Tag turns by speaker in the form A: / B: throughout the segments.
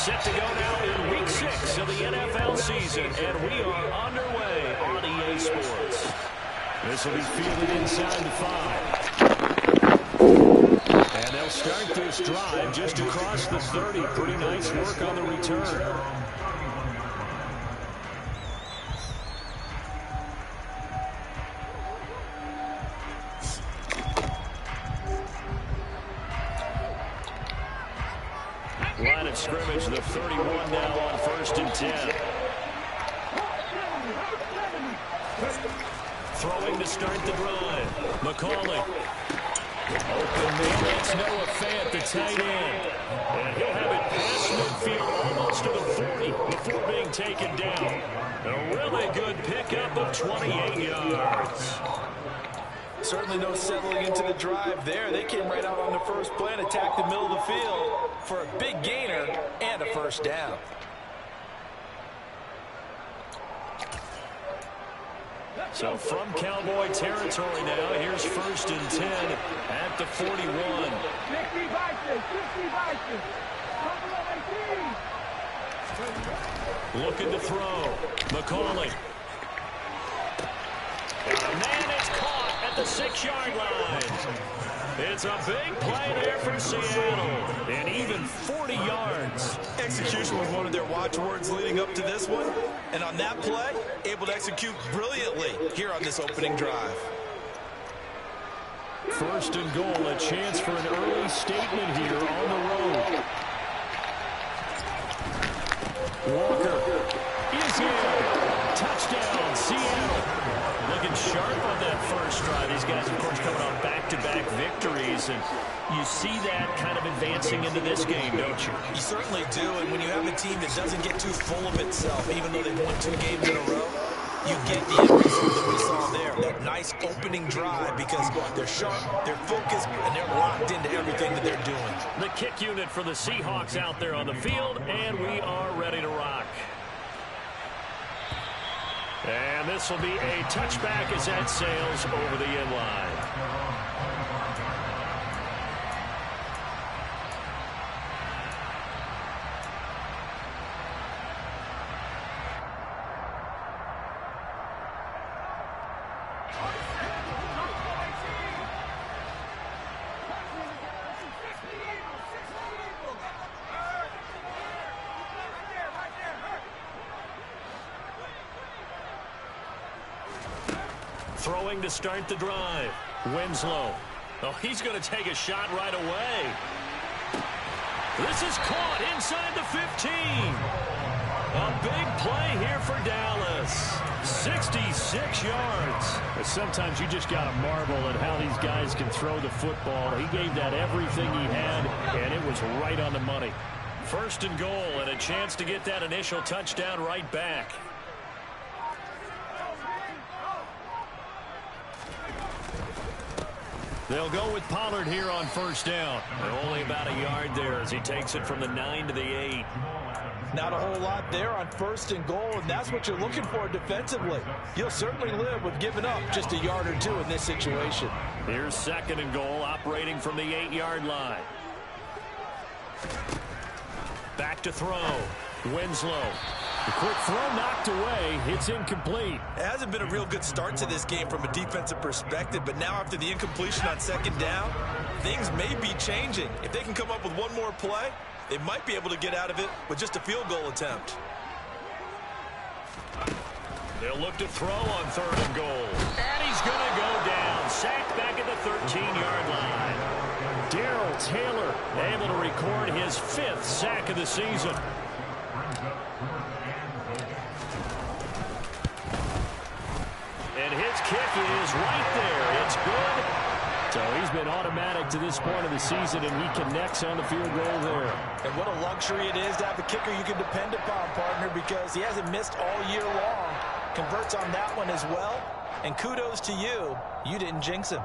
A: Set to go now in Week 6 of the NFL season, and we are underway on EA Sports. This will be fielded inside the 5. And they'll start this drive just across the 30. Pretty nice work on the return. Line of scrimmage, the 31 now on 1st and 10. Throwing to start the drive. McCauley. Open man, that's Noah Fant, the tight end. And he'll have it past midfield, almost to the 40, before being taken down. A really good pickup of 28 yards.
B: Certainly no settling into the drive there. They came right out on the first play and attacked the middle of the field for a big gainer and a first down.
A: So from Cowboy territory now, here's 1st and 10 at the 41. Looking to throw. McCauley. Man, it's caught at the 6-yard line. It's a big play there for Seattle. And even 40 yards.
B: Execution was one of their watchwords leading up to this one. And on that play, able to execute brilliantly here on this opening drive.
A: 1st and goal, a chance for an early statement here on the road. Walker is in. Touchdown, Seattle. Looking sharp on that first drive. These guys, of course, coming on back-to-back victories, and you see that kind of advancing into this game, don't you?
B: You certainly do, and when you have a team that doesn't get too full of itself, even though they've won 2 games in a row, you get the end result that we saw there, that nice opening drive, because they're sharp, they're focused, and they're locked into everything that they're doing.
A: The kick unit for the Seahawks out there on the field, and we are ready to rock. And this will be a touchback as that sails over the end line. Throwing to start the drive. Winslow. Oh, he's going to take a shot right away. This is caught inside the 15. A big play here for Dallas. 66 yards. But sometimes you just got to marvel at how these guys can throw the football. He gave that everything he had, and it was right on the money. 1st and goal, and a chance to get that initial touchdown right back. They'll go with Pollard here on 1st down. And only about a yard there as he takes it from the 9 to the 8.
B: Not a whole lot there on 1st and goal, and that's what you're looking for defensively. You'll certainly live with giving up just a yard or 2 in this situation.
A: Here's 2nd and goal, operating from the 8-yard line. Back to throw. Winslow. The quick throw knocked away. It's incomplete.
B: It hasn't been a real good start to this game from a defensive perspective, but now after the incompletion on 2nd down, things may be changing. If they can come up with one more play, they might be able to get out of it with just a field goal attempt.
A: They'll look to throw on 3rd and goal. And he's going to go down. Sacked back at the 13-yard line. Darrell Taylor able to record his 5th sack of the season. And his kick is right there. It's good. So he's been automatic to this point of the season, and he connects on the field goal there.
B: And what a luxury it is to have a kicker you can depend upon, partner, because he hasn't missed all year long. Converts on that one as well. And kudos to you. You didn't jinx him.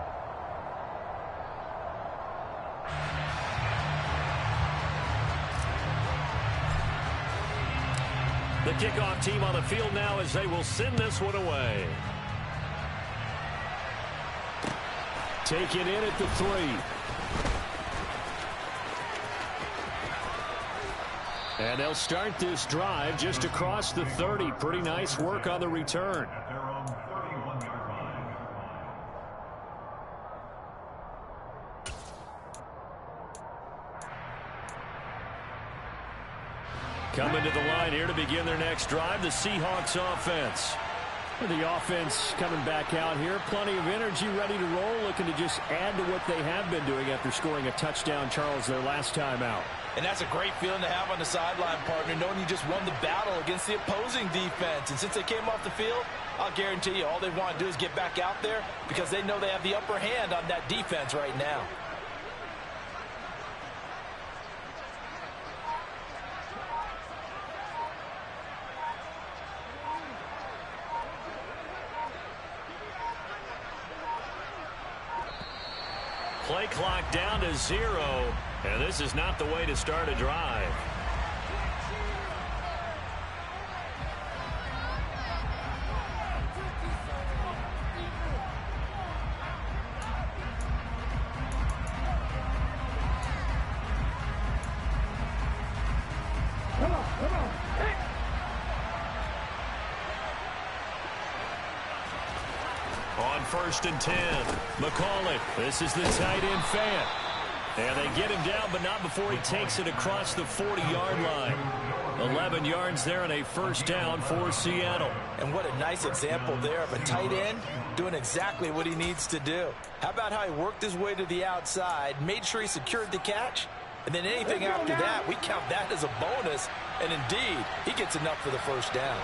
A: The kickoff team on the field now as they will send this one away. Taken in at the 3. And they'll start this drive just across the 30. Pretty nice work on the return. Coming to the line here to begin their next drive, the Seahawks offense. The offense coming back out here. Plenty of energy, ready to roll, looking to just add to what they have been doing after scoring a touchdown, Charles, their last time out.
B: And that's a great feeling to have on the sideline, partner, knowing you just won the battle against the opposing defense. And since they came off the field, I'll guarantee you all they want to do is get back out there because they know they have the upper hand on that defense right now.
A: Play clock down to 0, and this is not the way to start a drive. On 1st and 10, McCauley. This is the tight end fan. And they get him down, but not before he takes it across the 40-yard line. 11 yards there and a first down for Seattle.
B: And what a nice example there of a tight end doing exactly what he needs to do. How about how he worked his way to the outside, made sure he secured the catch, and then anything after that, we count that as a bonus. And indeed, he gets enough for the first down.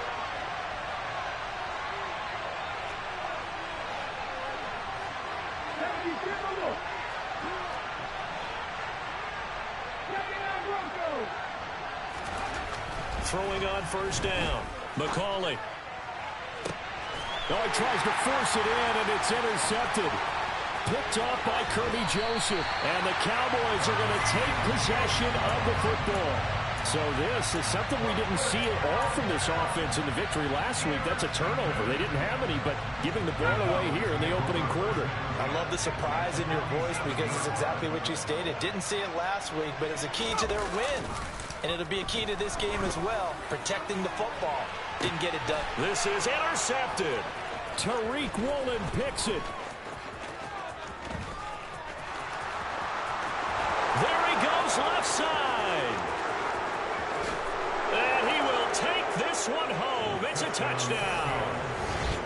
A: Throwing on first down, McCauley. Oh, he tries to force it in, and it's intercepted. Picked off by Kirby Joseph, and the Cowboys are going to take possession of the football. So this is something we didn't see at all from this offense in the victory last week. That's a turnover. They didn't have any, but giving the ball away here in the opening quarter.
B: I love the surprise in your voice because it's exactly what you stated. Didn't see it last week, but it's a key to their win. And it'll be a key to this game as well, protecting the football. Didn't get it done.
A: This is intercepted. Tariq Woolen picks it. There he goes left side. And he will take this one home. It's a touchdown.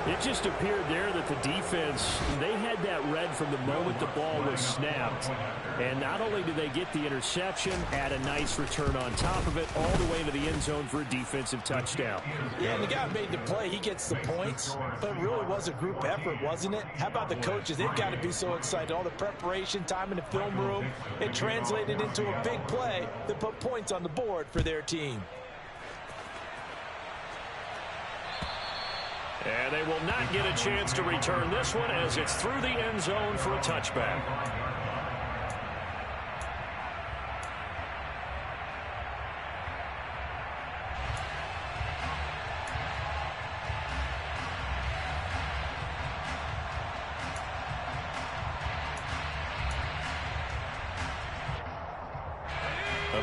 A: It just appeared there that the defense, they had that read from the moment the ball was snapped. And not only did they get the interception, add a nice return on top of it, all the way to the end zone for a defensive touchdown.
B: Yeah, and the guy made the play. He gets the points. But it really was a group effort, wasn't it? How about the coaches? They've got to be so excited. All the preparation, time in the film room, it translated into a big play that put points on the board for their team.
A: And they will not get a chance to return this one as it's through the end zone for a touchback.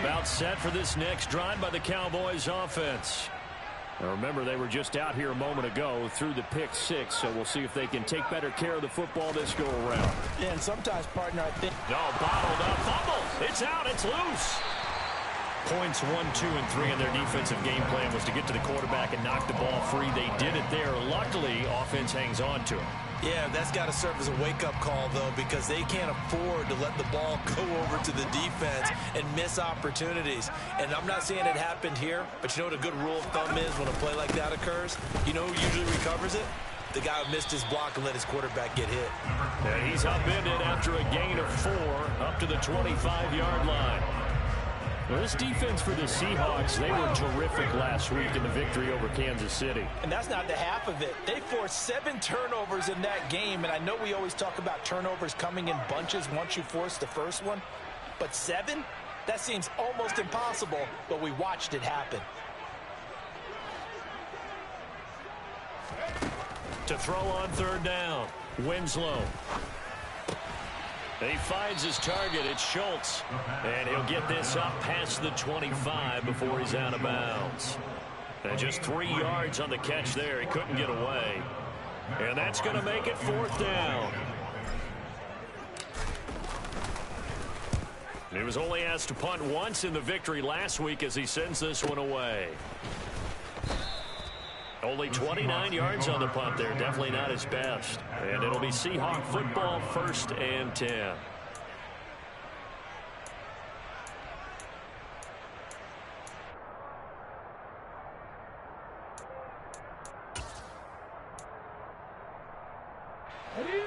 A: About set for this next drive by the Cowboys offense. Now remember, they were just out here a moment ago through the pick 6, so we'll see if they can take better care of the football this go around.
B: Yeah, and sometimes, partner, I think...
A: No, bottled up, fumble. It's out, it's loose. Points 1, 2, and 3 in their defensive game plan was to get to the quarterback and knock the ball free. They did it there. Luckily, offense hangs on to it.
B: Yeah, that's got to serve as a wake-up call, though, because they can't afford to let the ball go over to the defense and miss opportunities. And I'm not saying it happened here, but you know what a good rule of thumb is when a play like that occurs? You know who usually recovers it? The guy who missed his block and let his quarterback get hit.
A: And he's upended after a gain of 4 up to the 25-yard line. Well, this defense for the Seahawks, they were terrific last week in the victory over Kansas City.
B: And that's not the half of it. They forced 7 turnovers in that game, and I know we always talk about turnovers coming in bunches once you force the first one, but 7? That seems almost impossible, but we watched it happen.
A: To throw on third down, Winslow. He finds his target. It's Schultz. And he'll get this up past the 25 before he's out of bounds. And just 3 yards on the catch there. He couldn't get away. And that's going to make it 4th down. He was only asked to punt once in the victory last week as he sends this one away. Only 29 yards on the punt there. Definitely not his best. And it'll be Seahawk football, 1st and 10.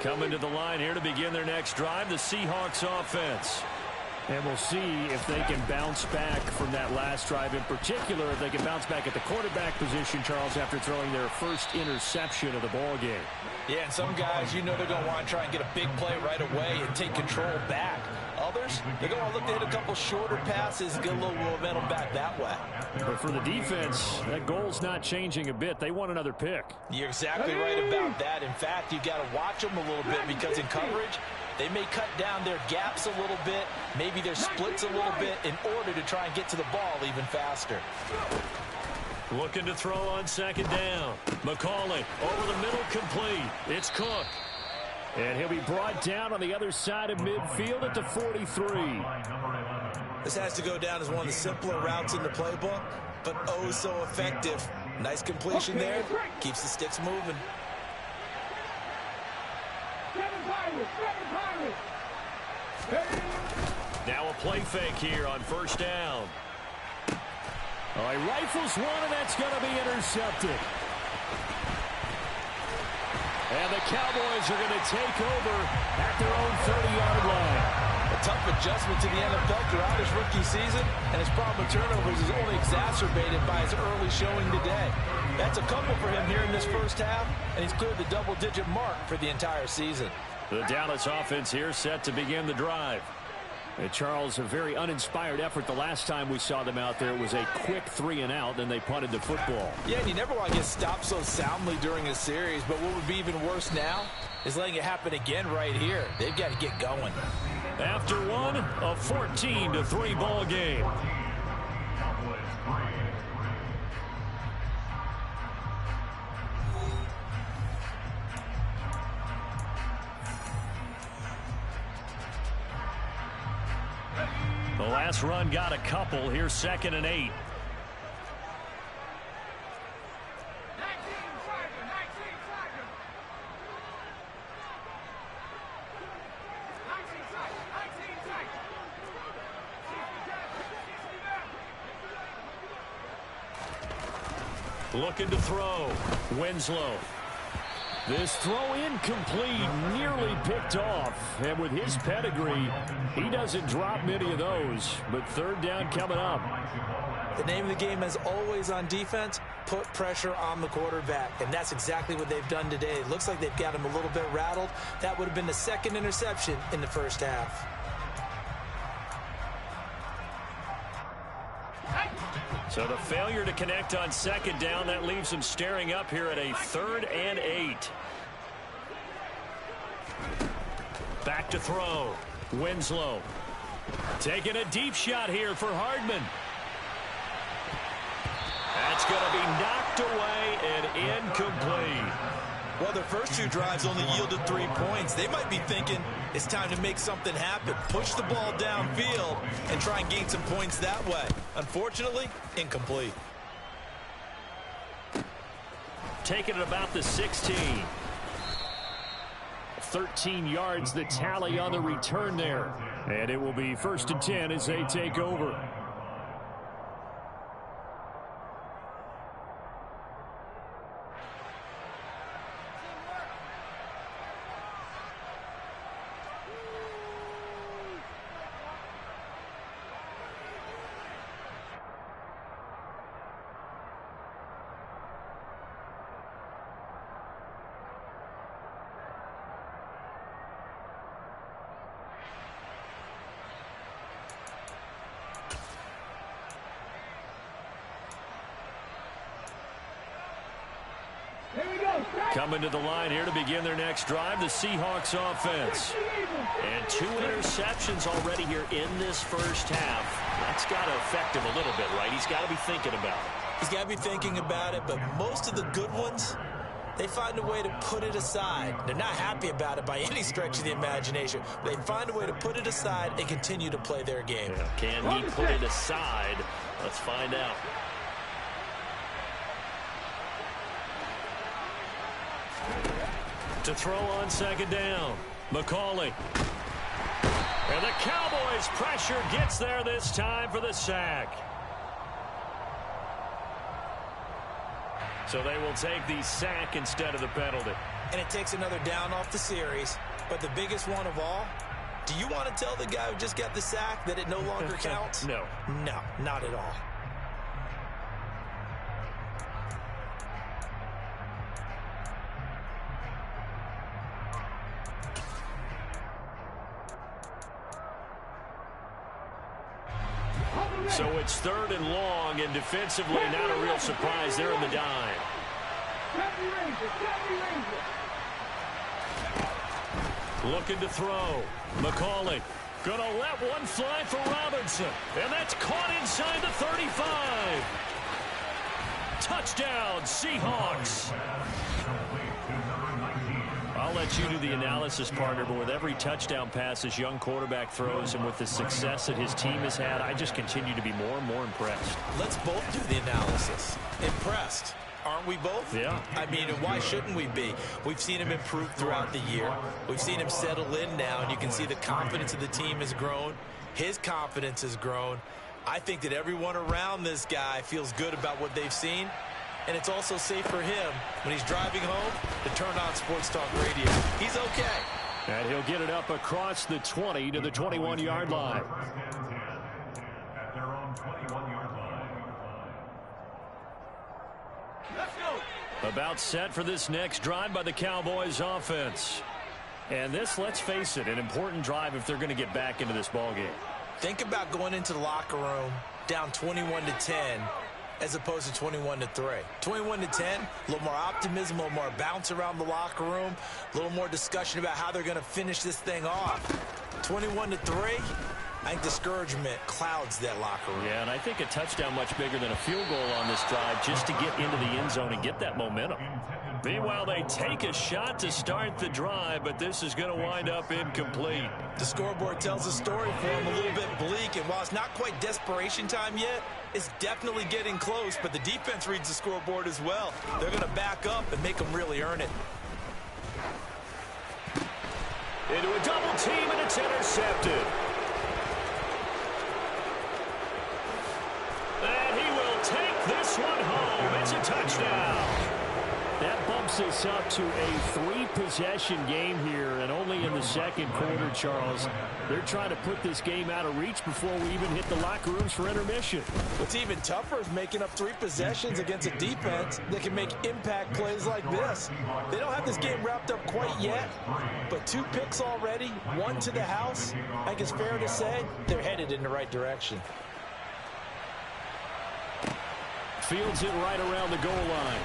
A: Coming to the line here to begin their next drive, the Seahawks offense.
C: And we'll see if they can bounce back from that last drive, in particular if they can bounce back at the quarterback position, Charles, after throwing their first interception of the ball game.
B: Yeah, and some guys, you know they're going to want to try and get a big play right away and take control back. Others, they're going to look to hit a couple shorter passes and get a little momentum back that way.
C: But for the defense, that goal's not changing a bit. They want another pick.
B: You're exactly right about that. In fact, you've got to watch them a little bit because in coverage, they may cut down their gaps a little bit, maybe their splits a little bit in order to try and get to the ball even faster.
A: Looking to throw on 2nd down. McCauley over the middle, complete. It's Cook.
C: And he'll be brought down on the other side of midfield at the 43.
B: This has to go down as one of the simpler routes in the playbook, but oh so effective. Nice completion there. Keeps the sticks moving.
A: Now a play fake here on 1st down.
C: All right, rifles one, and that's going to be intercepted. And the Cowboys are going to take over at their own 30-yard line.
B: A tough adjustment to the NFL throughout his rookie season, and his problem with turnovers is only exacerbated by his early showing today. That's a couple for him here in this first half, and he's cleared the double-digit mark for the entire season.
A: The Dallas offense here set to begin the drive.
C: And Charles, a very uninspired effort the last time we saw them out there. It was a quick 3-and-out, then they punted the football.
B: Yeah, and you never want to get stopped so soundly during a series, but what would be even worse now is letting it happen again right here. They've got to get going.
A: After one, a 14-3 ball game. The last run got a couple. Here's 2nd and 8. Looking to throw. Winslow.
C: This throw incomplete, nearly picked off. And with his pedigree, he doesn't drop many of those. But 3rd down coming up.
B: The name of the game, as always on defense, put pressure on the quarterback. And that's exactly what they've done today. It looks like they've got him a little bit rattled. That would have been the 2nd interception in the first half.
A: So the failure to connect on 2nd down, that leaves them staring up here at a 3rd and 8. Back to throw. Winslow. Taking a deep shot here for Hardman. That's going to be knocked away and incomplete.
B: Well, their first 2 drives only yielded 3 points. They might be thinking it's time to make something happen. Push the ball downfield and try and gain some points that way. Unfortunately, incomplete.
A: Taking it about the 16.
C: 13 yards, the tally on the return there. And it will be 1st and 10 as they take over.
A: Coming to the line here to begin their next drive, the Seahawks offense. And 2 interceptions already here in this first half. That's got to affect him a little bit, right? He's got to be thinking about it.
B: He's got to be thinking about it, but most of the good ones, they find a way to put it aside. They're not happy about it by any stretch of the imagination. They find a way to put it aside and continue to play their game.
A: Yeah. Can he put it aside? Let's find out. To throw on second down, McCauley. And the Cowboys' pressure gets there this time for the sack. So they will take the sack instead of the penalty.
B: And it takes another down off the series. But the biggest one of all, do you want to tell the guy who just got the sack that it no longer counts?
A: No.
B: No, not at all.
A: So it's 3rd and long, and defensively not a real surprise. They're in the dime. Looking to throw. McCauley going to let one fly for Robinson. And that's caught inside the 35. Touchdown, Seahawks. I'll let you do the analysis, partner, but with every touchdown pass this young quarterback throws and with the success that his team has had, I just continue to be more and more impressed.
B: Let's both do the analysis. Impressed. Aren't we both?
A: Yeah.
B: I mean, and why shouldn't we be? We've seen him improve throughout the year. We've seen him settle in now, and you can see the confidence of the team has grown. His confidence has grown. I think that everyone around this guy feels good about what they've seen. And it's also safe for him when he's driving home to turn on Sports Talk Radio. He's okay.
C: And he'll get it up across the 20 to the 21-yard line. About set for this next drive by the Cowboys offense. And this, let's face it, an important drive if they're going to get back into this ballgame.
B: Think about going into the locker room down 21-10. As opposed to 21-3. 21-10, a little more optimism, a little more bounce around the locker room, a little more discussion about how they're going to finish this thing off. 21-3, I think discouragement clouds that locker room.
C: Yeah, and I think a touchdown much bigger than a field goal on this drive just to get into the end zone and get that momentum.
A: Meanwhile, they take a shot to start the drive, but this is going to wind up incomplete.
B: The scoreboard tells a story for them, a little bit bleak, and while it's not quite desperation time yet, it's definitely getting close, but the defense reads the scoreboard as well. They're going to back up and make them really earn it.
A: Into a double team, and it's intercepted. And he will take this one home. It's a touchdown.
C: That bumps us up to a 3-possession game here, and only in the second quarter, Charles. They're trying to put this game out of reach before we even hit the locker rooms for intermission.
B: What's even tougher is making up 3 possessions against a defense that can make impact plays like this. They don't have this game wrapped up quite yet, but 2 picks already, 1 to the house. I think it's fair to say they're headed in the right direction.
C: Fields it right around the goal line.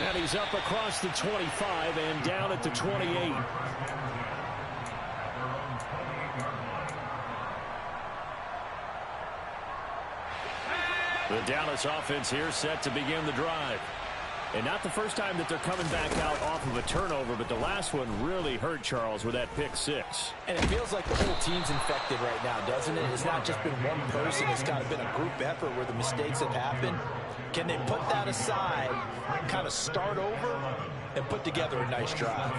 C: And he's up across the 25 and down at the 28.
A: The Dallas offense here set to begin the drive.
C: And not the first time that they're coming back out off of a turnover, but the last one really hurt Charles with that pick 6.
B: And it feels like the whole team's infected right now, doesn't it? It's not just been one person. It's kind of been a group effort where the mistakes have happened. Can they put that aside, kind of start over, and put together a nice drive?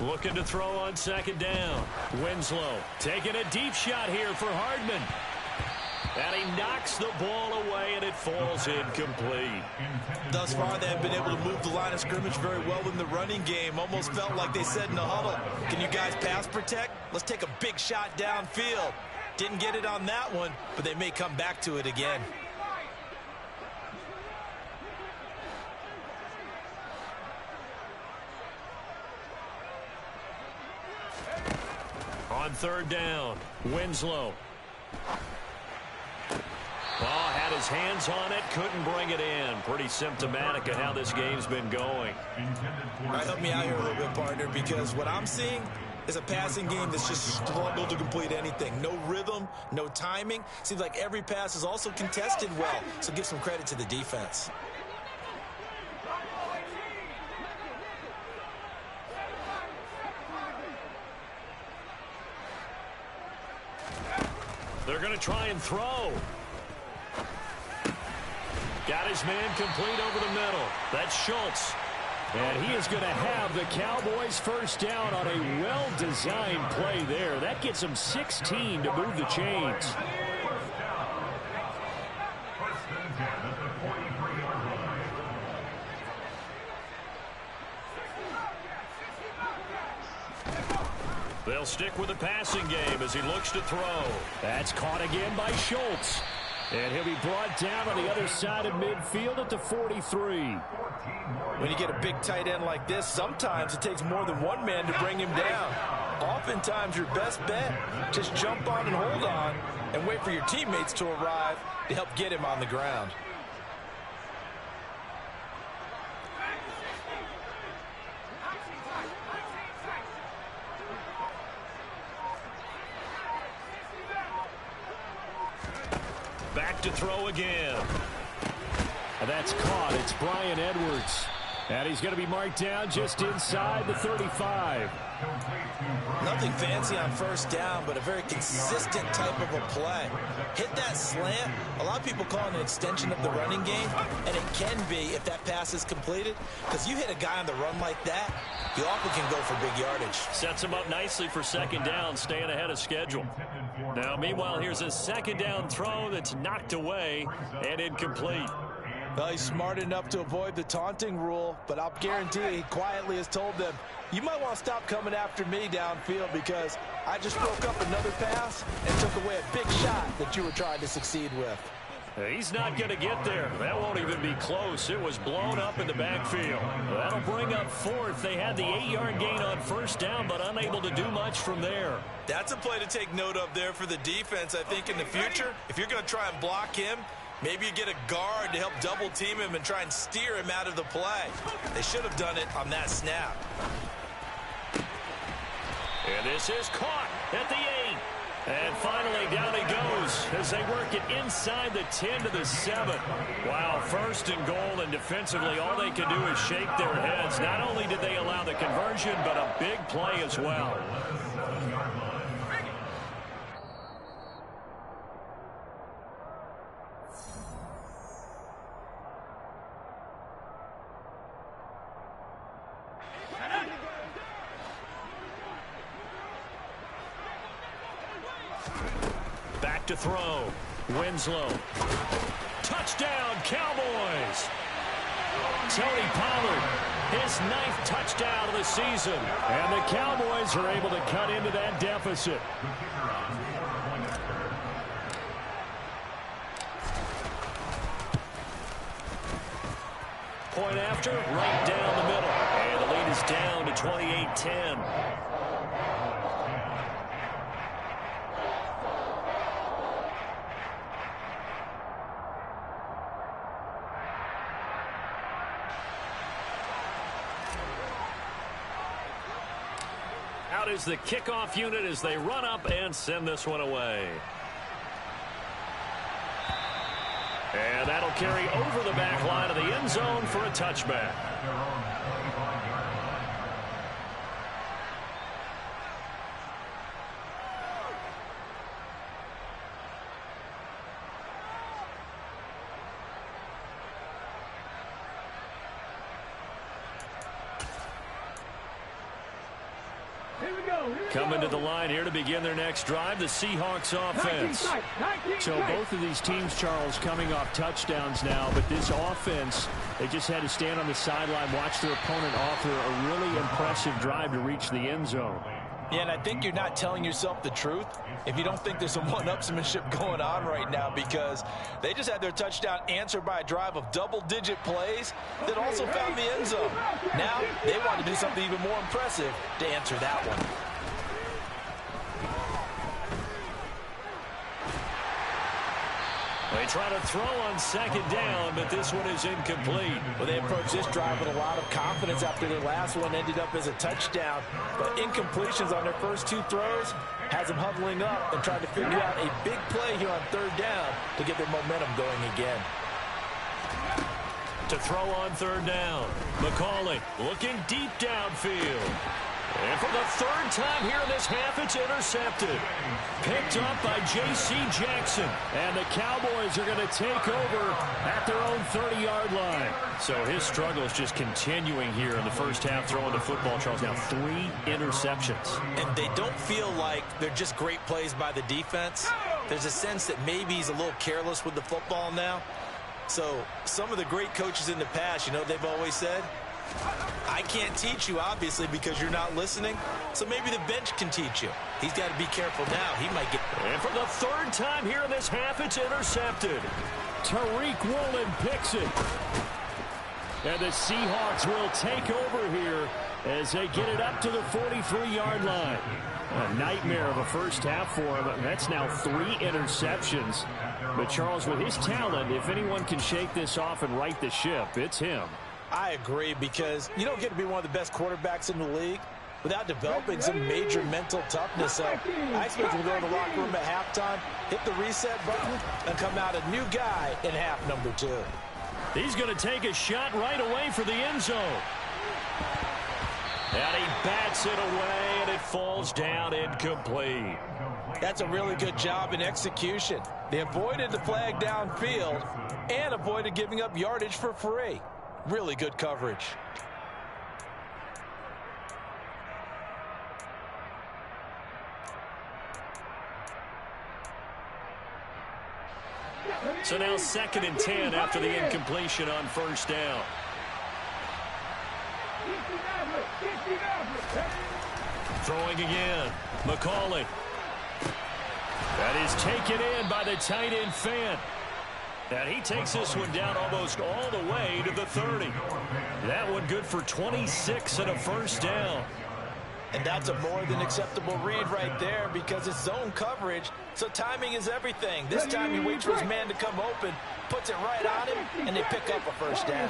A: Looking to throw on second down. Winslow taking a deep shot here for Hardman. And he knocks the ball away, and it falls incomplete.
B: Thus far, they have been able to move the line of scrimmage very well in the running game. Almost felt like they said in the huddle, can you guys pass protect? Let's take a big shot downfield. Didn't get it on that one, but they may come back to it again.
A: On third down, Winslow. Ball had got his hands on it, couldn't bring it in. Pretty symptomatic of how this game's been going.
B: All right, help me out here a little bit, partner, because what I'm seeing is a passing game that's just struggled to complete anything. No rhythm, no timing. Seems like every pass is also contested well, so give some credit to the defense.
A: They're going to try and throw. Got his man complete over the middle. That's Schultz. And he is going to have the Cowboys first down on a well-designed play there. That gets him 16 to move the chains. They'll stick with the passing game as he looks to throw. That's caught again by Schultz. And he'll be brought down on the other side of midfield at the 43.
B: When you get a big tight end like this, sometimes it takes more than one man to bring him down. Oftentimes, your best bet, just jump on and hold on and wait for your teammates to arrive to help get him on the ground.
A: Back to throw again. And that's caught. It's Bryan Edwards. And he's going to be marked down just inside the 35.
B: Nothing fancy on first down, but a very consistent type of a play. Hit that slant. A lot of people call it an extension of the running game, and it can be if that pass is completed, because you hit a guy on the run like that, you often can go for big yardage.
A: Sets him up nicely for second down, staying ahead of schedule. Now, meanwhile, here's a second down throw that's knocked away and incomplete.
B: Well, he's smart enough to avoid the taunting rule, but I'll guarantee he quietly has told them, you might want to stop coming after me downfield because I just broke up another pass and took away a big shot that you were trying to succeed with.
A: He's not going to get there. That won't even be close. It was blown up in the backfield. That'll bring up fourth. They had the 8-yard gain on first down, but unable to do much from there.
B: That's a play to take note of there for the defense, I think, in the future. If you're going to try and block him, maybe you get a guard to help double team him and try and steer him out of the play. They should have done it on that snap.
A: And this is caught at the 8. And finally, down he goes as they work it inside the 10 to the 7. Wow, first and goal, and defensively, all they can do is shake their heads. Not only did they allow the conversion, but a big play as well. Back to throw. Winslow. Touchdown, Cowboys. Tony Pollard, his 9th touchdown of the season. And the Cowboys are able to cut into that deficit. Point after, right down the middle. And the lead is down to 28-10. Out is the kickoff unit as they run up and send this one away. And that'll carry over the back line of the end zone for a touchback. Coming to the line here to begin their next drive, the Seahawks offense. So both of these teams, Charles, coming off touchdowns now, but this offense, they just had to stand on the sideline, watch their opponent offer a really impressive drive to reach the end zone.
B: Yeah, and I think you're not telling yourself the truth if you don't think there's some one-upsmanship going on right now, because they just had their touchdown answered by a drive of double-digit plays that also found the end zone. Now they want to do something even more impressive to answer that one.
A: They try to throw on second down, but this one is incomplete.
B: Well, they approached this drive with a lot of confidence after their last one ended up as a touchdown. But incompletions on their first two throws has them huddling up and trying to figure out a big play here on third down to get their momentum going again.
A: To throw on third down, McCauley looking deep downfield. And for the third time here in this half, it's intercepted. Picked up by J.C. Jackson. And the Cowboys are going to take over at their own 30-yard line. So his struggle is just continuing here in the first half, throwing the football. Charles, now 3 interceptions.
B: And they don't feel like they're just great plays by the defense. There's a sense that maybe he's a little careless with the football now. So some of the great coaches in the past, you know, they've always said, I can't teach you, obviously, because you're not listening. So maybe the bench can teach you. He's got to be careful now. He might get...
A: And for the third time here in this half, it's intercepted.
C: Tariq Woolen picks it. And the Seahawks will take over here as they get it up to the 43-yard line. A nightmare of a first half for him. That's now 3 interceptions. But Charles, with his talent, if anyone can shake this off and right the ship, it's him.
B: I agree, because you don't get to be one of the best quarterbacks in the league without developing some major mental toughness. So I expect him to go in the locker room at halftime, hit the reset button, and come out a new guy in half number 2.
A: He's going to take a shot right away for the end zone. And he bats it away, and it falls down incomplete.
B: That's a really good job in execution. They avoided the flag downfield and avoided giving up yardage for free. Really good coverage.
A: So now 2nd and 10 after the incompletion on first down. Throwing again. McCauley. That is taken in by the tight end Fant. And he takes this one down almost all the way to the 30. That one good for 26 and a first down.
B: And that's a more than acceptable read right there, because it's zone coverage, so timing is everything. This time he waits for his man to come open, puts it right on him, and they pick up a first down.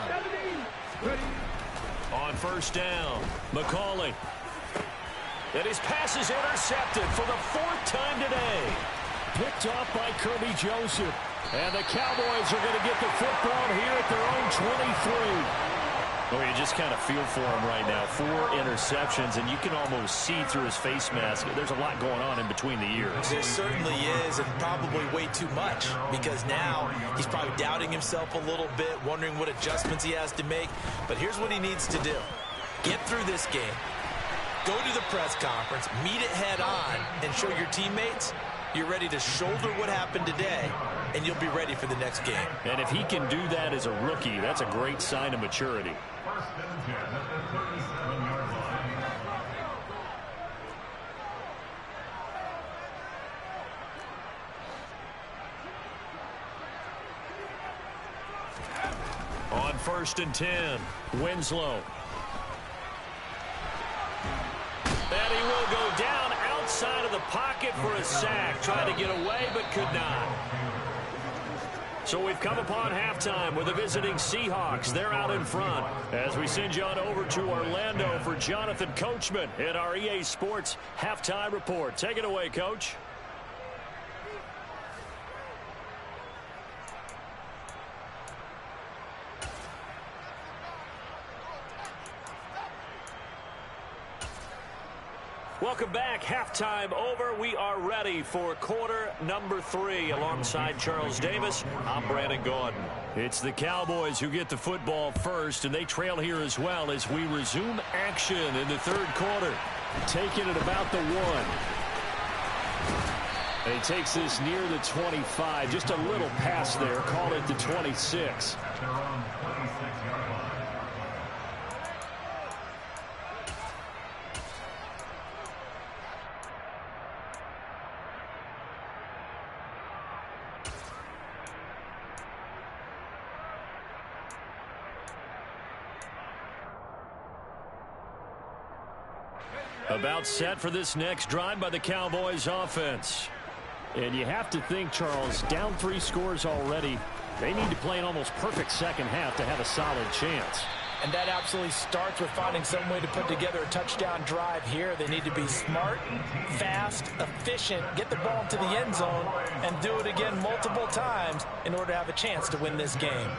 A: On first down, McCauley. And his pass is intercepted for the 4th time today.
C: Picked off by Kirby Joseph. And the Cowboys are going to get the football here at their own 23.
A: Oh, you just kind of feel for him right now. 4 interceptions, and you can almost see through his face mask. There's a lot going on in between the ears.
B: There certainly is, and probably way too much, because now he's probably doubting himself a little bit, wondering what adjustments he has to make. But here's what he needs to do. Get through this game. Go to the press conference, meet it head on, and show your teammates you're ready to shoulder what happened today, and you'll be ready for the next game.
A: And if he can do that as a rookie, that's a great sign of maturity. On 1st and 10, Winslow. And he will go down outside of the pocket for a sack. Trying to get away, but could not. So we've come upon halftime with the visiting Seahawks. They're out in front as we send you on over to Orlando for Jonathan Coachman in our EA Sports Halftime Report. Take it away, Coach. Welcome back. Halftime over. We are ready for quarter number 3. Alongside Charles Davis, I'm Brandon Gaudin. It's the Cowboys who get the football first, and they trail here as well as we resume action in the 3rd quarter.
C: Taking it about the 1. And he takes this near the 25. Just a little pass there. Call it the 26. About set for this next drive by the Cowboys offense. And you have to think, Charles, down 3 scores already. They need to play an almost perfect second half to have a solid chance.
B: And that absolutely starts with finding some way to put together a touchdown drive here. They need to be smart, fast, efficient, get the ball into the end zone, and do it again multiple times in order to have a chance to win this game.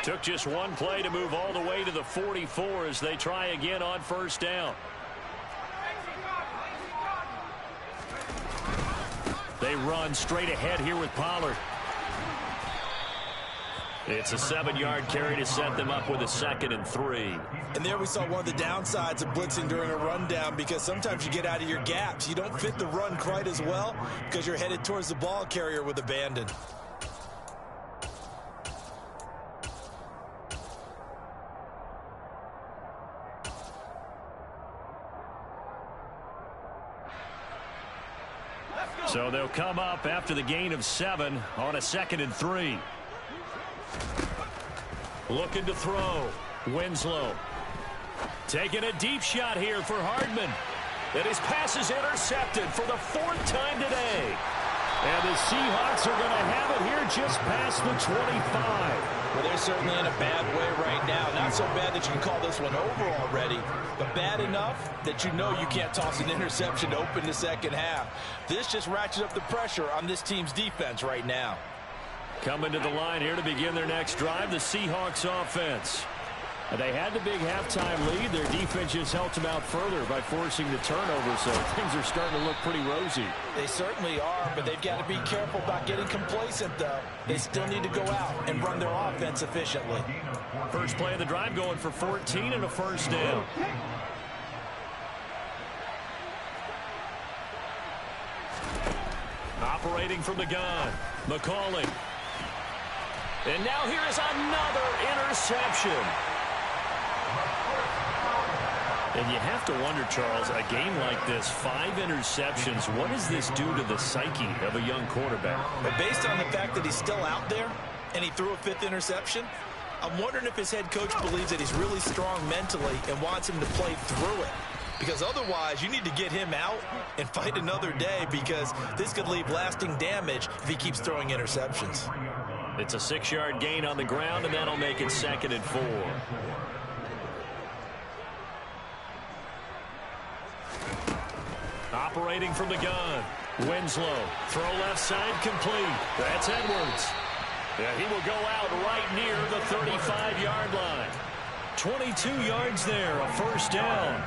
C: Took just one play to move all the way to the 44 as they try again on first down. They run straight ahead here with Pollard. It's a 7-yard carry to set them up with a 2nd and 3.
B: And there we saw one of the downsides of blitzing during a rundown, because sometimes you get out of your gaps. You don't fit the run quite as well because you're headed towards the ball carrier with abandon.
C: So they'll come up after the gain of 7 on a 2nd and 3. Looking to throw. Winslow. Taking a deep shot here for Hardman. And his pass is intercepted for the 4th time today. And the Seahawks are going to have it here just past the 25.
B: Well, they're certainly in a bad way right now. Not so bad that you can call this one over already, but bad enough that you know you can't toss an interception to open the second half. This just ratchets up the pressure on this team's defense right now.
C: Coming to the line here to begin their next drive, the Seahawks offense. They had the big halftime lead. Their defense just helped them out further by forcing the turnover, so things are starting to look pretty rosy.
B: They certainly are, but they've got to be careful about getting complacent, though. They still need to go out and run their offense efficiently.
C: First play of the drive going for 14 and a first down. Operating from the gun, McCauley. And now here is another interception. And you have to wonder, Charles, a game like this, 5 interceptions, what does this do to the psyche of a young quarterback?
B: But based on the fact that he's still out there and he threw a 5th interception, I'm wondering if his head coach believes that he's really strong mentally and wants him to play through it. Because otherwise, you need to get him out and fight another day, because this could leave lasting damage if he keeps throwing interceptions.
C: It's a 6-yard gain on the ground, and that'll make it 2nd and 4. Operating from the gun, Winslow. Throw left side complete. That's Edwards. Yeah, he will go out right near the 35-yard line. 22 yards there, a first down.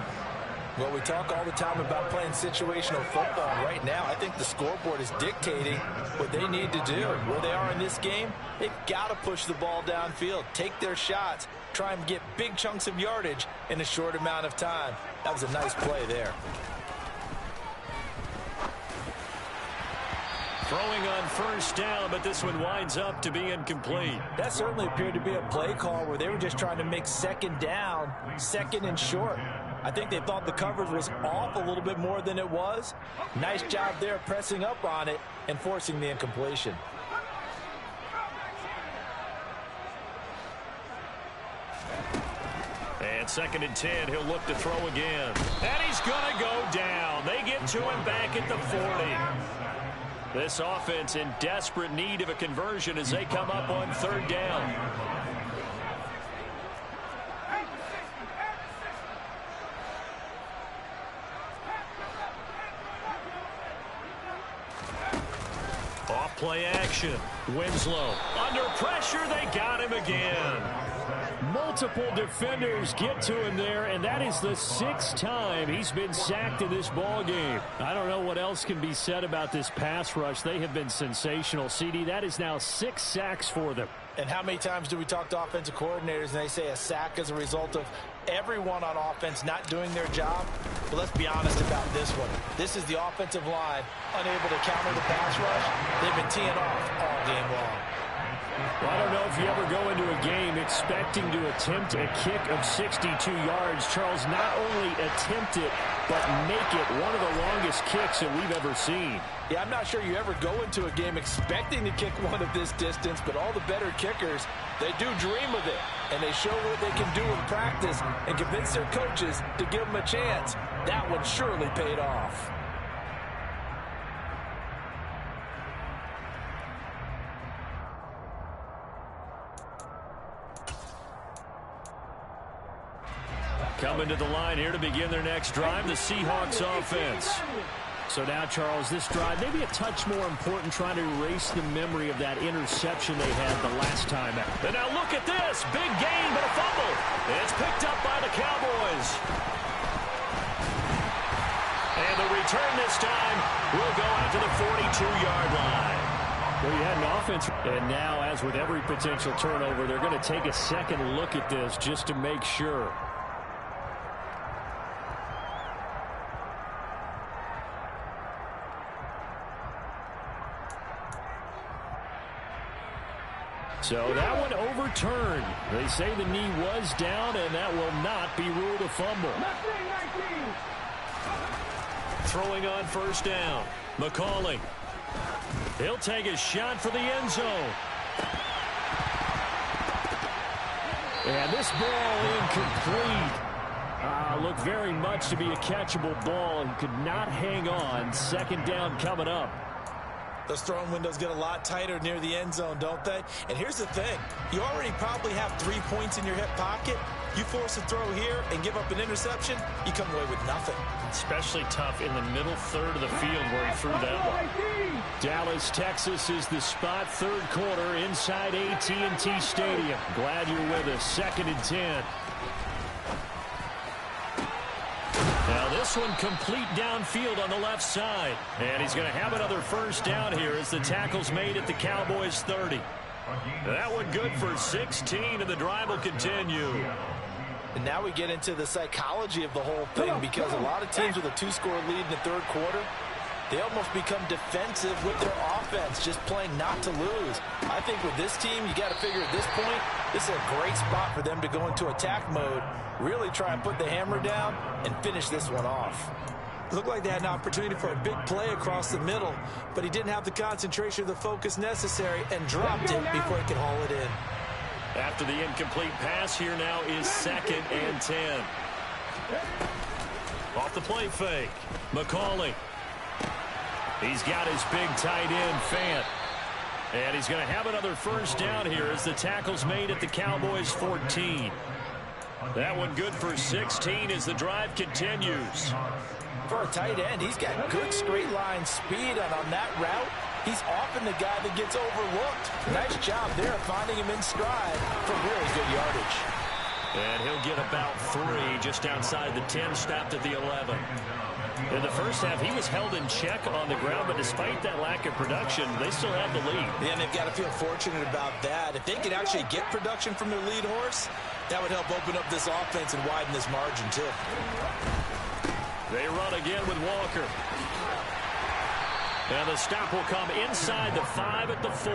B: Well, we talk all the time about playing situational football. Right now, I think the scoreboard is dictating what they need to do. Where they are in this game, they've got to push the ball downfield, take their shots, try and get big chunks of yardage in a short amount of time. That was a nice play there.
C: Throwing on first down, but this one winds up to be incomplete.
B: That certainly appeared to be a play call where they were just trying to make 2nd down, 2nd and short. I think they thought the coverage was off a little bit more than it was. Nice job there pressing up on it and forcing the incompletion.
C: And 2nd and 10, he'll look to throw again. And he's going to go down. They get to him back at the 40. This offense in desperate need of a conversion as they come up on 3rd down. Off play action. Winslow. Under pressure, they got him again. Multiple defenders get to him there, and that is the 6th time he's been sacked in this ball game. I don't know what else can be said about this pass rush. They have been sensational. CD, that is now 6 sacks for them.
B: And how many times do we talk to offensive coordinators and they say a sack as a result of everyone on offense not doing their job? But let's be honest about this one. This is the offensive line unable to counter the pass rush. They've been teeing off all game long.
C: Well, I don't know if you ever go into a game expecting to attempt a kick of 62 yards. Charles, not only attempt it, but make it one of the longest kicks that we've ever seen.
B: Yeah, I'm not sure you ever go into a game expecting to kick one of this distance, but all the better kickers, they do dream of it, and they show what they can do in practice and convince their coaches to give them a chance. That one surely paid off.
C: Coming to the line here to begin their next drive, the Seahawks offense. So now, Charles, this drive maybe a touch more important, trying to erase the memory of that interception they had the last time out.
A: And now look at this. Big gain, but a fumble. It's picked up by the Cowboys. And the return this time will go out to the 42-yard line.
C: Well, you had an offense, and now, as with every potential turnover, they're going to take a second look at this just to make sure. So that one overturned. They say the knee was down, and that will not be ruled a fumble.
A: Throwing on first down. McCauley. He'll take a shot for the end zone.
C: And this ball incomplete. Looked very much to be a catchable ball and could not hang on. Second down coming up.
B: Those throwing windows get a lot tighter near the end zone, don't they? And here's the thing. You already probably have 3 points in your hip pocket. You force a throw here and give up an interception, you come away with nothing.
A: Especially tough in the middle third of the field where he threw that one.
C: Dallas, Texas is the spot. Third quarter inside AT&T Stadium. Glad you're with us. 2nd and 10.
A: Now this one complete downfield on the left side. And he's going to have another first down here as the tackle's made at the Cowboys 30. That one good for 16, and the drive will continue.
B: And now we get into the psychology of the whole thing, because a lot of teams with a 2-score lead in the third quarter, they almost become defensive with their offense, just playing not to lose. I think with this team, you got to figure at this point, this is a great spot for them to go into attack mode, really try and put the hammer down and finish this one off. Looked like they had an opportunity for a big play across the middle, but he didn't have the concentration or the focus necessary and dropped it before he could haul it in.
A: After the incomplete pass, here now is 2nd and 10. Off the play fake. McCauley. He's got his big tight end, Fant. And he's going to have another first down here as the tackle's made at the Cowboys 14. That one good for 16 as the drive continues.
B: For a tight end, he's got good straight line speed, and on that route, he's often the guy that gets overlooked. Nice job there finding him in stride for really good yardage.
A: And he'll get about 3 just outside the 10, stopped at the 11. In the first half, he was held in check on the ground, but despite that lack of production, they still have the lead.
B: Yeah, and they've got to feel fortunate about that. If they could actually get production from their lead horse, that would help open up this offense and widen this margin, too.
A: They run again with Walker. And the stop will come inside the 5 at the 4.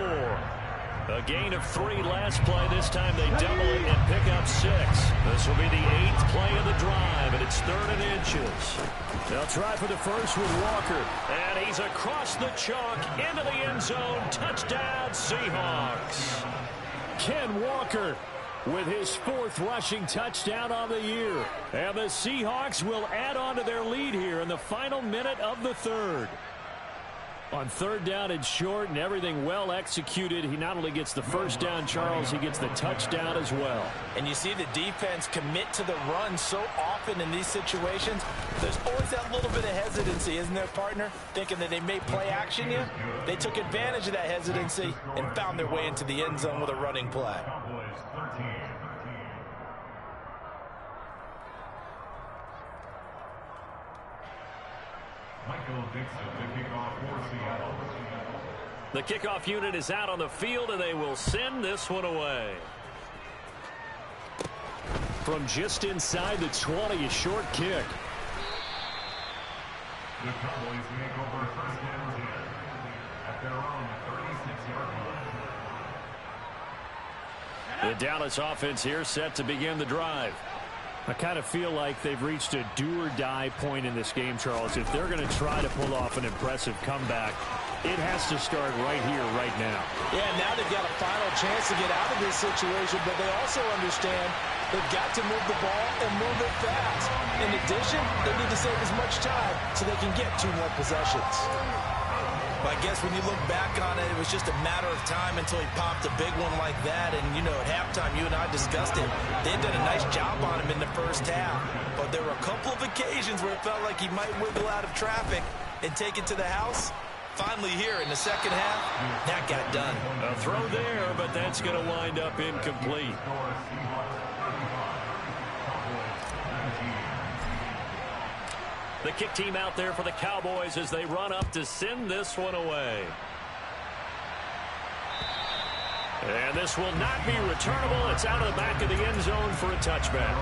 A: A gain of 3 last play. This time they double it and pick up 6. This will be the 8th play of the drive, and it's 3rd and inches. They'll try for the first with Walker. And he's across the chalk into the end zone. Touchdown, Seahawks.
C: Ken Walker with his 4th rushing touchdown on the year. And the Seahawks will add on to their lead here in the final minute of the 3rd. On 3rd down and short and everything well executed, he not only gets the first down, Charles, he gets the touchdown as well.
B: And you see the defense commit to the run so often in these situations. There's always that little bit of hesitancy, isn't there, partner? Thinking that they may play action you. They took advantage of that hesitancy and found their way into the end zone with a running play.
A: The kickoff unit is out on the field, and they will send this one away.
C: From just inside the 20, a short kick.
D: The Cowboys make over first down 10 at their own 36-yard line.
A: The Dallas offense here set to begin the drive.
C: I kind of feel like they've reached a do-or-die point in this game, Charles. If they're going to try to pull off an impressive comeback, it has to start right here, right now.
B: Yeah, now they've got a final chance to get out of this situation, but they also understand they've got to move the ball and move it fast. In addition, they need to save as much time so they can get 2 more possessions. I guess when you look back on it, it was just a matter of time until he popped a big one like that. And, you know, at halftime, you and I discussed it. They had done a nice job on him in the first half. But there were a couple of occasions where it felt like he might wiggle out of traffic and take it to the house. Finally here in the second half, that got done.
A: A throw there, but that's going to wind up incomplete. The kick team out there for the Cowboys as they run up to send this one away. And this will not be returnable. It's out of the back of the end zone for a touchback.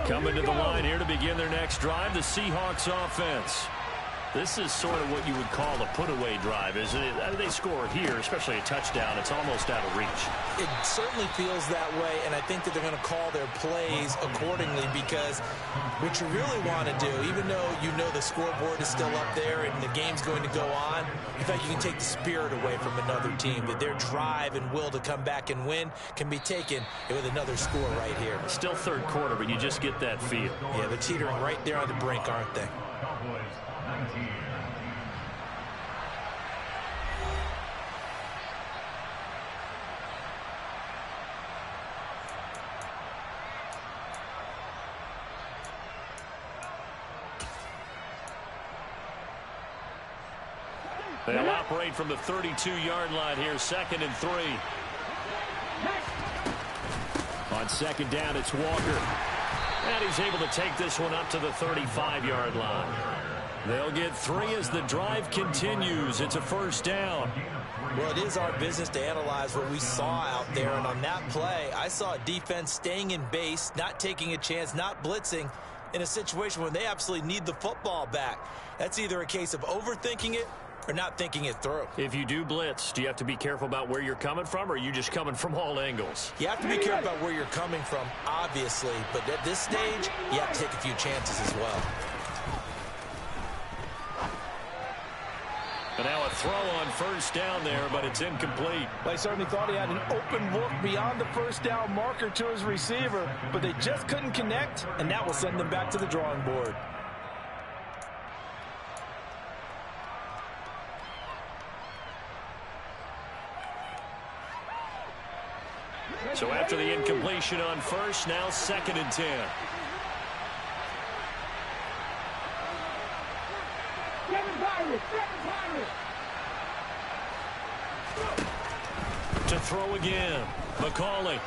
A: Coming to the line here to begin their next drive, the Seahawks offense. This is sort of what you would call a put-away drive, isn't it? I mean, they score here, especially a touchdown. It's almost out of reach.
B: It certainly feels that way, and I think that they're going to call their plays accordingly because what you really want to do, even though you know the scoreboard is still up there and the game's going to go on, in fact, you can take the spirit away from another team, that their drive and will to come back and win can be taken with another score right here.
A: Still third quarter, but you just get that feel.
B: Yeah, they're teetering right there on the brink, aren't they?
A: They'll operate from the 32-yard line here, 2nd and 3. On 2nd down, it's Walker. And he's able to take this one up to the 35-yard line. They'll get 3 as the drive continues. It's a 1st down.
B: Well, it is our business to analyze what we saw out there. And on that play, I saw a defense staying in base, not taking a chance, not blitzing in a situation where they absolutely need the football back. That's either a case of overthinking it or not thinking it through.
A: If you do blitz, do you have to be careful about where you're coming from, or are you just coming from all angles?
B: You have to be careful about where you're coming from, obviously. But at this stage, you have to take a few chances as well.
A: And now a throw on 1st down there, but it's incomplete.
E: They certainly thought he had an open look beyond the 1st down marker to his receiver, but they just couldn't connect, and that will send them back to the drawing board.
A: So after the incompletion on 1st, now 2nd and 10. To throw again, McCauley.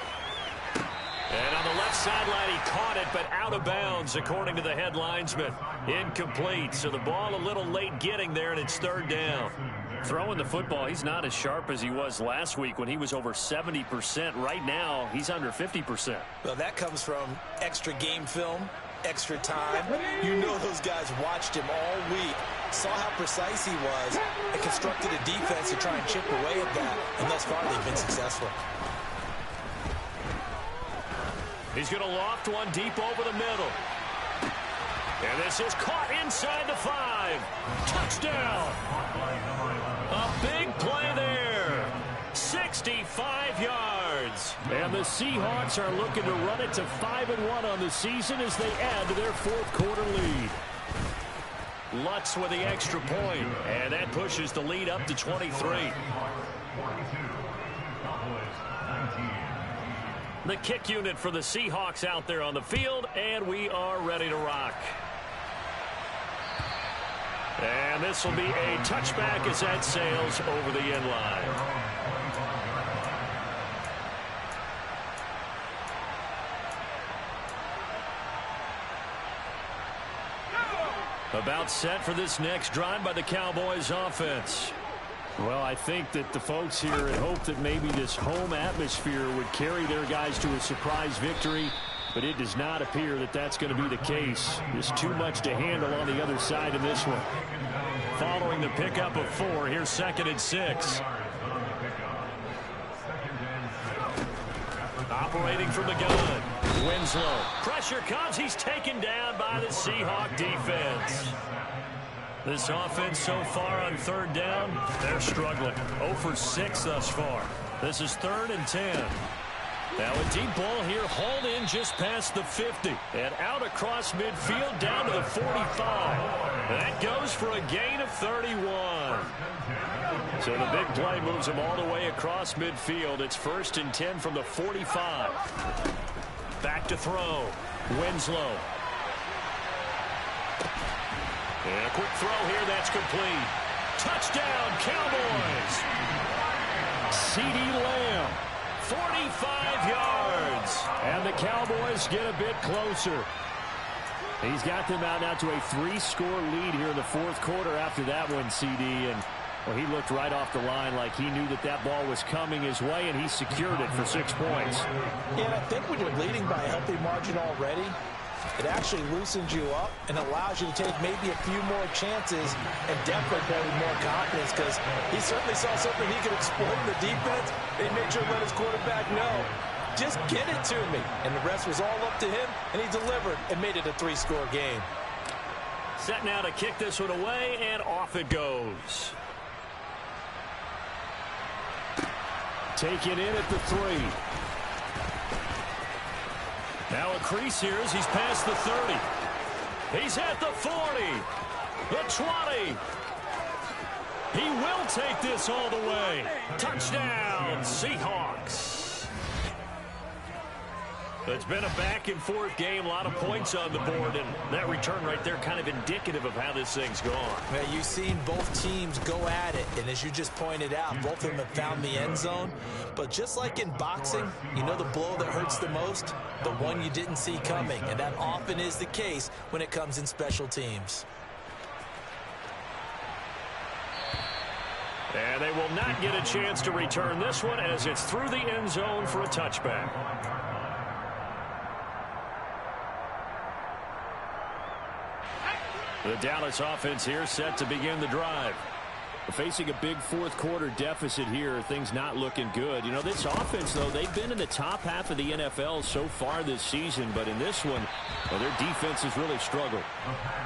A: And on the left sideline, he caught it, but out of bounds, according to the head linesman. Incomplete, so the ball a little late getting there, and it's 3rd down. Throwing the football, he's not as sharp as he was last week when he was over 70%. Right now, he's under 50%.
B: Well, that comes from extra game film, extra time. You know those guys watched him all week, saw how precise he was, and constructed a defense to try and chip away at that. And thus far, they've been successful.
A: He's going to loft one deep over the middle. And this is caught inside the 5. Touchdown. A big play there. 65 yards. And the Seahawks are looking to run it to 5-1 on the season as they add to their 4th quarter lead. Lutz with the extra point, and that pushes the lead up to 23. The kick unit for the Seahawks out there on the field, and we are ready to rock. And this will be a touchback as that sails over the end line. About set for this next drive by the Cowboys offense.
C: Well, I think that the folks here had hoped that maybe this home atmosphere would carry their guys to a surprise victory. but it does not appear that that's going to be the case. There's too much to handle on the other side of this one.
A: Following the pickup of 4, here's 2nd and 6. Operating from the gun. Winslow. Pressure comes. He's taken down by the Seahawk defense. This offense so far on 3rd down, they're struggling. 0 for 6 thus far. This is 3rd and 10. Now a deep ball here, hauled in just past the 50. And out across midfield down to the 45. That goes for a gain of 31. So the big play moves him all the way across midfield. It's 1st and 10 from the 45. Back to throw. Winslow. And a quick throw here, that's complete. Touchdown, Cowboys. C.D. Lamb, 45 yards. And the Cowboys get a bit closer. He's got them out now to a 3-score lead here in the 4th quarter after that one, C.D. And well, he looked right off the line like he knew that that ball was coming his way, and he secured it for 6 points.
E: Yeah, and I think when you're leading by a healthy margin already, it actually loosens you up and allows you to take maybe a few more chances and definitely play with more confidence, because he certainly saw something he could exploit in the defense. He made sure to let his quarterback know, just get it to me. And the rest was all up to him, and he delivered and made it a 3-score game.
A: Set now to kick this one away, and off it goes.
C: Taken in at the 3.
A: Now a crease here as he's past the 30. He's at the 40. The 20. He will take this all the way. Touchdown, Seahawks. It's been a back-and-forth game, a lot of points on the board, and that return right there kind of indicative of how this thing's gone.
B: Man, you've seen both teams go at it, and as you just pointed out, both of them have found the end zone. But just like in boxing, you know the blow that hurts the most? The one you didn't see coming, and that often is the case when it comes in special teams.
A: And they will not get a chance to return this one as it's through the end zone for a touchback. The Dallas offense here set to begin the drive. Facing a big 4th quarter deficit here, things not looking good. You know, this offense, though, they've been in the top half of the NFL so far this season, but in this one, well, their defense has really struggled.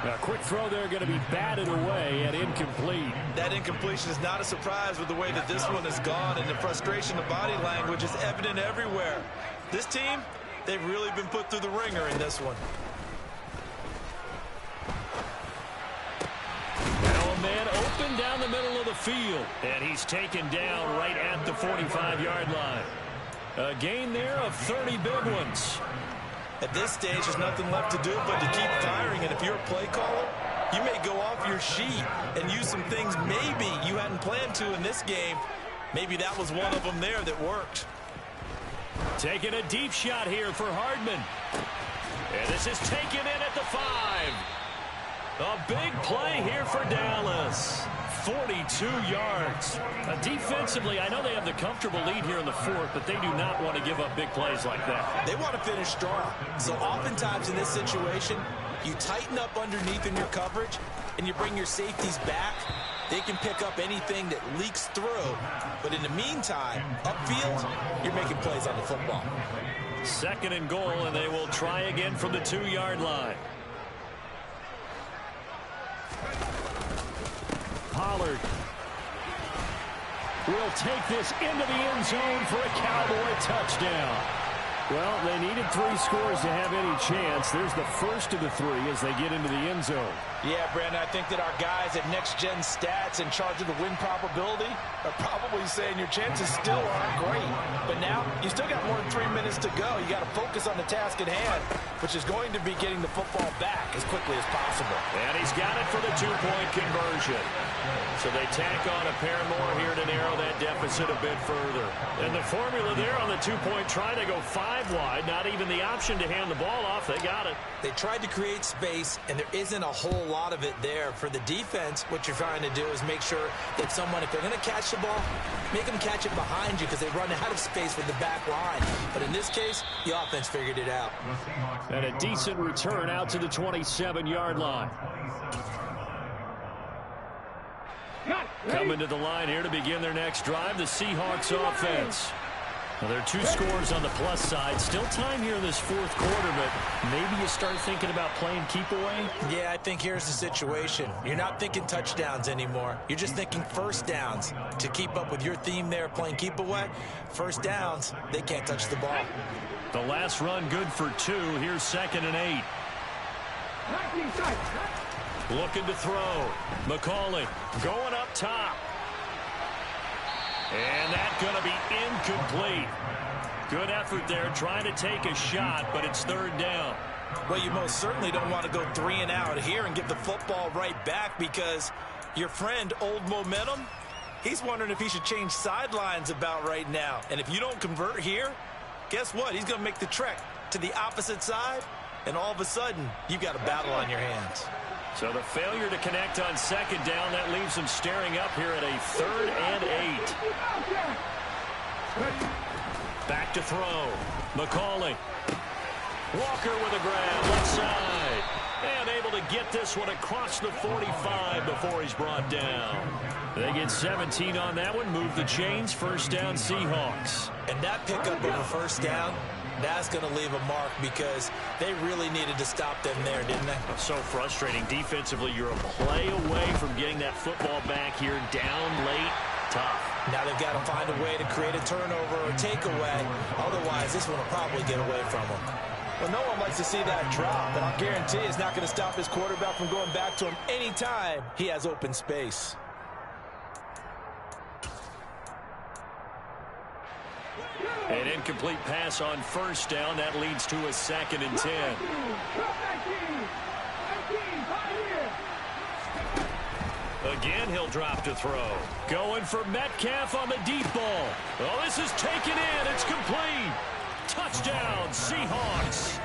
A: Now, a quick throw there going to be batted away and incomplete.
B: That incompletion is not a surprise with the way that this one has gone, and the frustration of body language is evident everywhere. This team, they've really been put through the ringer in this one.
A: Man open down the middle of the field, and he's taken down right at the 45-yard line. A gain there of 30 big ones.
B: At this stage, there's nothing left to do but to keep firing, and if you're a play caller, you may go off your sheet and use some things maybe you hadn't planned to in this game. Maybe that was one of them there that worked.
A: Taking a deep shot here for Hardman. And this is taken in at the 5. A big play here for Dallas. 42 yards. Defensively, I know they have the comfortable lead here in the 4th, but they do not want to give up big plays like that.
B: They want to finish strong. So oftentimes in this situation, you tighten up underneath in your coverage, and you bring your safeties back. They can pick up anything that leaks through. But in the meantime, upfield, you're making plays on the football.
A: 2nd and goal, and they will try again from the 2-yard line.
C: Pollard will take this into the end zone for a Cowboy touchdown. Well, they needed 3 scores to have any chance. There's the first of the 3 as they get into the end zone.
E: Yeah, Brandon, I think that our guys at Next Gen Stats in charge of the win probability are probably saying your chances still aren't great. But now, you still got more than 3 minutes to go. You got to focus on the task at hand, which is going to be getting the football back as quickly as possible.
A: And he's got it for the 2-point conversion. So they tack on a pair more here to narrow that deficit a bit further. And the formula there on the 2-point try to go 5
C: 5 wide, not even the option to hand the ball off. They got it.
B: They tried to create space, and there isn't a whole lot of it there. For the defense, what you're trying to do is make sure that someone, if they're going to catch the ball, make them catch it behind you because they run out of space with the back line. But in this case, the offense figured it out.
C: And a decent return out to the 27-yard line. Coming to the line here to begin their next drive, the Seahawks offense. Well, there are 2 scores on the plus side. Still time here in this fourth quarter, but maybe you start thinking about playing keep away?
B: Yeah, I think here's the situation. You're not thinking touchdowns anymore. You're just thinking first downs. To keep up with your theme there, playing keep away, first downs, they can't touch the ball.
C: The last run good for 2. Here's 2nd and 8. Looking to throw. McCauley going up top. And that's going to be incomplete. Good effort there trying to take a shot, but it's 3rd down.
B: Well, you most certainly don't want to go 3 and out here and give the football right back because your friend, Old Momentum, he's wondering if he should change sidelines about right now. And if you don't convert here, guess what? He's going to make the trek to the opposite side, and all of a sudden, you've got a battle on your hands.
C: So the failure to connect on 2nd down, that leaves them staring up here at a 3rd and 8. Back to throw. McCauley. Walker with a grab, left side. And able to get this one across the 45 before he's brought down. They get 17 on that one, move the chains, 1st down Seahawks.
B: And that pickup of a 1st down, that's going to leave a mark because they really needed to stop them there, didn't they?
C: So frustrating. Defensively, you're a play away from getting that football back here, down late, tough.
B: Now they've got to find a way to create a turnover or takeaway. Otherwise, this one will probably get away from them.
E: Well, no one likes to see that drop, but I'll guarantee it's not going to stop his quarterback from going back to him anytime he has open space.
C: An incomplete pass on 1st down. That leads to a 2nd and 10. Again, he'll drop to throw. Going for Metcalf on the deep ball. Oh, this is taken in. It's complete. Touchdown, Seahawks.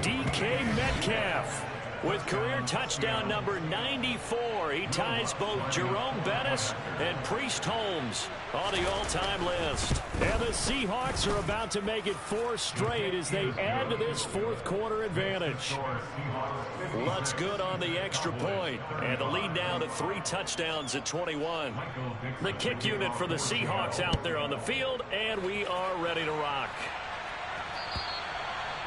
C: DK Metcalf with career touchdown number 94. He ties both Jerome Bettis and Priest Holmes on the all-time list. And the Seahawks are about to make it 4 straight as they add to this fourth quarter advantage. Lutz good on the extra point, and the lead down to 3 touchdowns at 21. The kick unit for the Seahawks out there on the field, and we are ready to rock.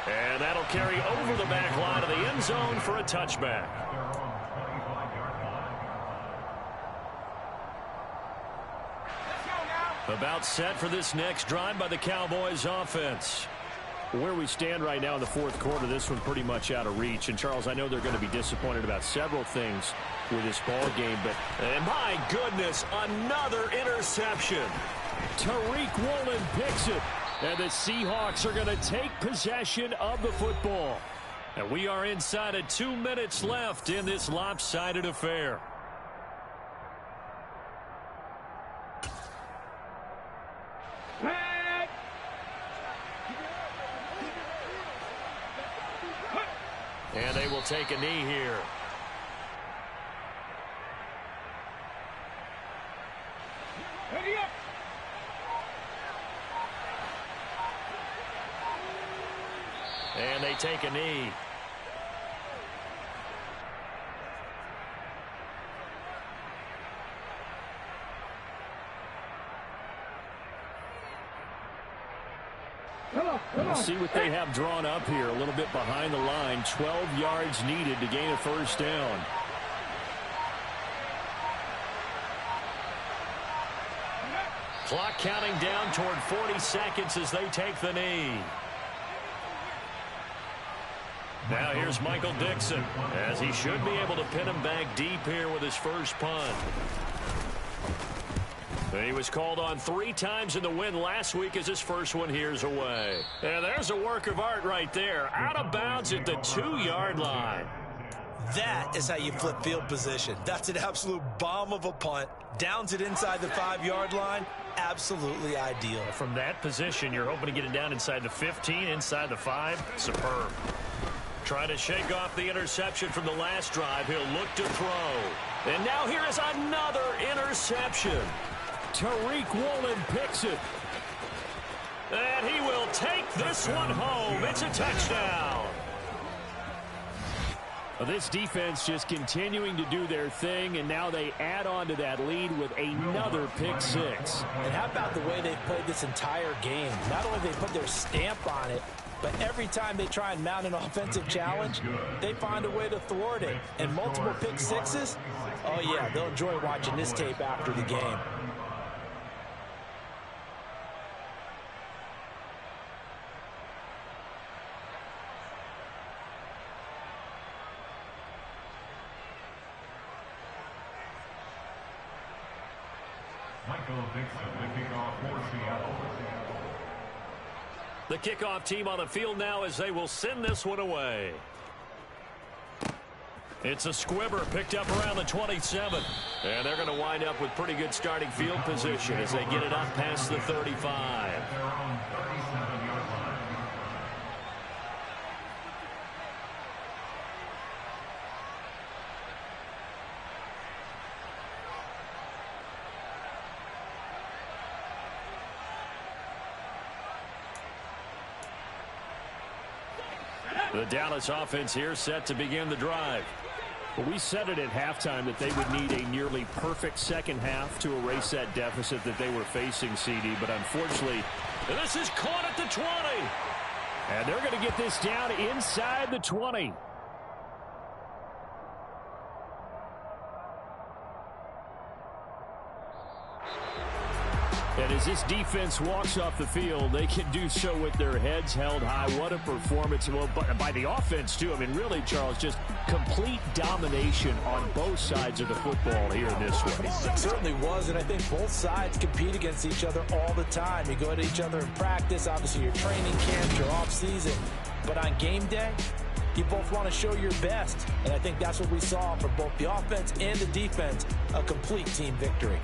C: And that'll carry over the back line of the end zone for a touchback. About set for this next drive by the Cowboys offense. Where we stand right now in the fourth quarter, this one's pretty much out of reach. And, Charles, I know they're going to be disappointed about several things with this ball game, but and my goodness, another interception. Tariq Woolen picks it. And the Seahawks are going to take possession of the football. And we are inside of 2 minutes left in this lopsided affair. And they will take a knee here. And they take a knee. We'll see what they have drawn up here. A little bit behind the line. 12 yards needed to gain a first down. Clock counting down toward 40 seconds as they take the knee. Now here's Michael Dixon, as he should be able to pin him back deep here with his first punt. He was called on 3 times in the win last week as his first one here's away. And there's a work of art right there. Out of bounds at the 2-yard line.
B: That is how you flip field position. That's an absolute bomb of a punt. Downs it inside the 5-yard line.
E: absolutely ideal.
A: From that position, you're hoping to get it down inside the 15, inside the 5. Superb. Trying to shake off the interception from the last drive. He'll look to throw. And now here is another interception.
C: Tariq Woolen picks it.
A: And he will take this one home. It's a touchdown.
C: Well, this defense just continuing to do their thing, and now they add on to that lead with another pick 6.
E: And how about the way they've played this entire game? Not only they put their stamp on it, but every time they try and mount an offensive challenge, they find a way to thwart it. And multiple pick 6s, oh yeah, they'll enjoy watching this tape after the game.
D: Michael Dixon, the kickoff for Seattle.
A: The kickoff team on the field now as they will send this one away. It's a squibber picked up around the 27. And they're going to wind up with pretty good starting field position as they get it up past the 35.
D: Their own 37-yard line.
A: The Dallas offense here set to begin the drive.
C: Well, we said it at halftime that they would need a nearly perfect second half to erase that deficit that they were facing, CD. But unfortunately,
A: this is caught at the 20.
C: and they're going to get this down inside the 20. And as this defense walks off the field, they can do so with their heads held high. What a performance. Well, by the offense, too. I mean, really, Charles, just complete domination on both sides of the football here in this one.
E: It certainly was, and I think both sides compete against each other all the time. You go at each other in practice, obviously your training camps, your off-season. But on game day, you both want to show your best. And I think that's what we saw from both the offense and the defense, a complete team victory.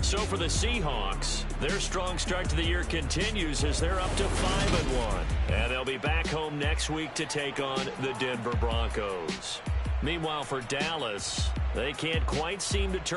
A: So for the Seahawks, their strong start to the year continues as they're up to 5-1. And they'll be back home next week to take on the Denver Broncos. Meanwhile, for Dallas, they can't quite seem to turn